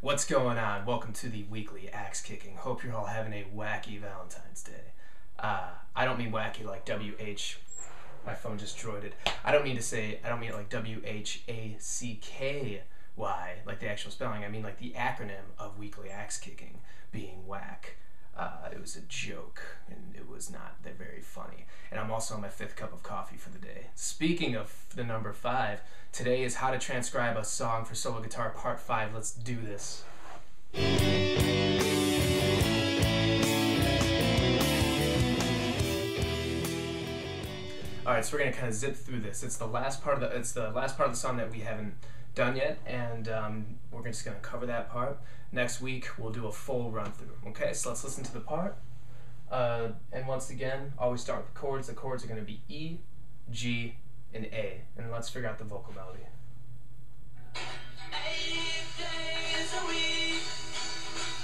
What's going on? Welcome to the weekly axe kicking. Hope you're all having a wacky Valentine's Day. I don't mean wacky like WH. My phone just droided. I don't mean it like WHACKY, like the actual spelling. I mean like the acronym of weekly axe kicking being whack. It was a joke, and it was not that very funny. And I'm also on my 5th cup of coffee for the day. Speaking of the number 5, today is how to transcribe a song for solo guitar part 5. Let's do this. Alright, so we're gonna kind of zip through this. It's the last part of the song that we haven't done yet, and we're just gonna cover that part. Next week we'll do a full run through. Okay, so let's listen to the part. And once again, always start with chords. The chords are gonna be E, G, and A. And let's figure out the vocal melody. 8 days a week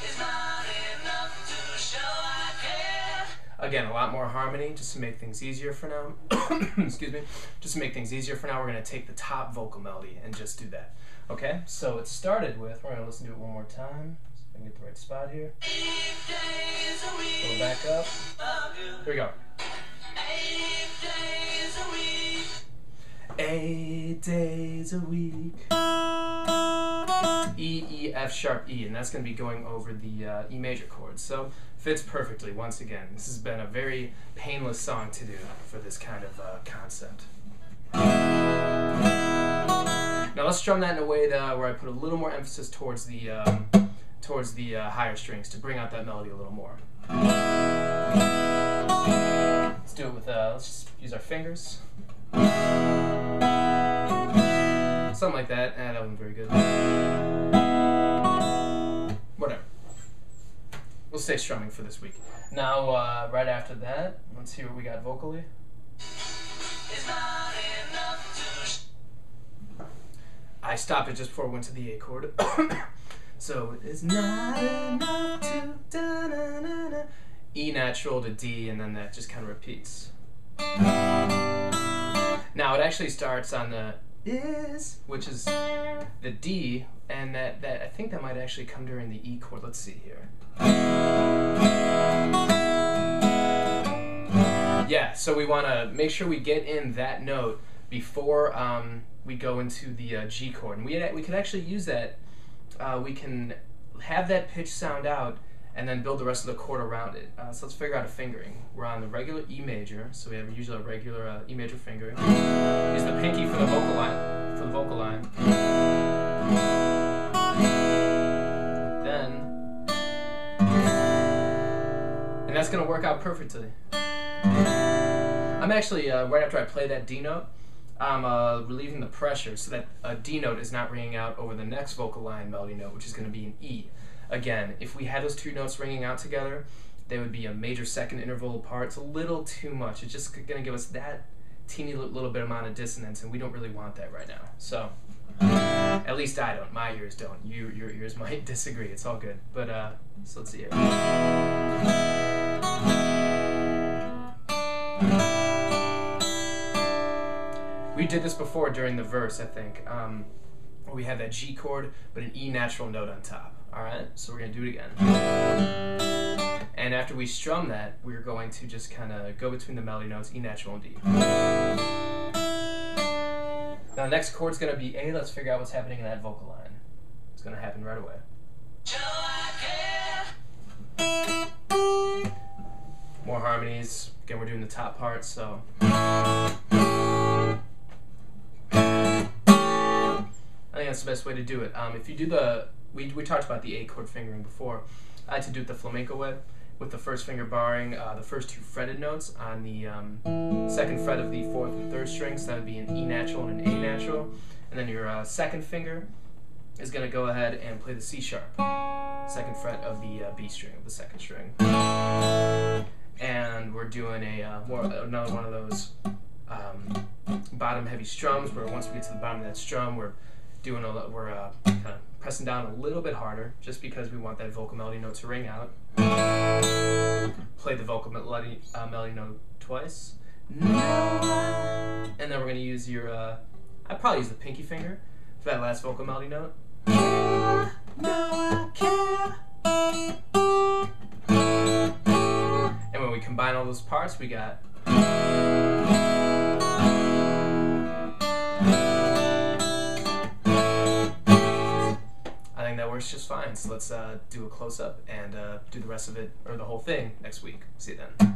is not enough to show I care. Again, a lot more harmony, just to make things easier for now. Excuse me. Just to make things easier for now, we're going to take the top vocal melody and just do that. Okay? So it started with, we're going to listen to it one more time. See if I can get the right spot here. 8 days a week. Go back up. Here we go. 8 days a week. 8 days a week. E, E, F sharp, E, and that's going to be going over the E major chord. So fits perfectly once again. This has been a very painless song to do for this kind of concept. Now let's strum that in a way where I put a little more emphasis towards the higher strings to bring out that melody a little more. Let's do it with let's just use our fingers. Something like that. That wasn't very good. Whatever. We'll stay strumming for this week. Now, right after that, let's hear what we got vocally. It's not enough to I stopped it just before we went to the A chord. So, it's not enough to da-na-na-na. E natural to D, and then that just kind of repeats. Now, it actually starts on the is, which is the D, and that I think that might actually come during the E chord. Let's see here. Yeah, so we want to make sure we get in that note before we go into the G chord. And we could actually use that. We can have that pitch sound out and then build the rest of the chord around it. So let's figure out a fingering. We're on the regular E major, so we have usually a regular E major fingering. Use the pinky for the vocal line. Then, and that's gonna work out perfectly. I'm actually right after I play that D note, I'm relieving the pressure so that a D note is not ringing out over the next vocal line melody note, which is going to be an E. Again, if we had those two notes ringing out together, they would be a major second interval apart. It's a little too much. It's just going to give us that teeny little bit amount of dissonance, and we don't really want that right now. So, at least I don't. My ears don't. Your ears might disagree. It's all good. But, so let's see here. We did this before during the verse, I think. We had that G chord, but an E natural note on top. Alright, so we're going to do it again. And after we strum that, we're going to just kind of go between the melody notes, E natural and D. Now the next chord's going to be A. Let's figure out what's happening in that vocal line. It's going to happen right away. show I care. More harmonies. Again, we're doing the top part, so... I think that's the best way to do it. If you do the... We talked about the A chord fingering before. I like to do it the flamenco way, with the first finger barring the first 2 fretted notes on the 2nd fret of the 4th and 3rd strings. So that would be an E natural and an A natural. And then your 2nd finger is going to go ahead and play the C sharp, 2nd fret of the B string of the 2nd string. And we're doing another one of those bottom heavy strums, where once we get to the bottom of that strum, we're kind of pressing down a little bit harder, just because we want that vocal melody note to ring out. Play the vocal melody note twice. And then we're going to use I'd probably use the pinky finger for that last vocal melody note. No, those parts we got. I think that works just fine. So let's do a close-up and do the rest of it, or the whole thing, next week. See you then.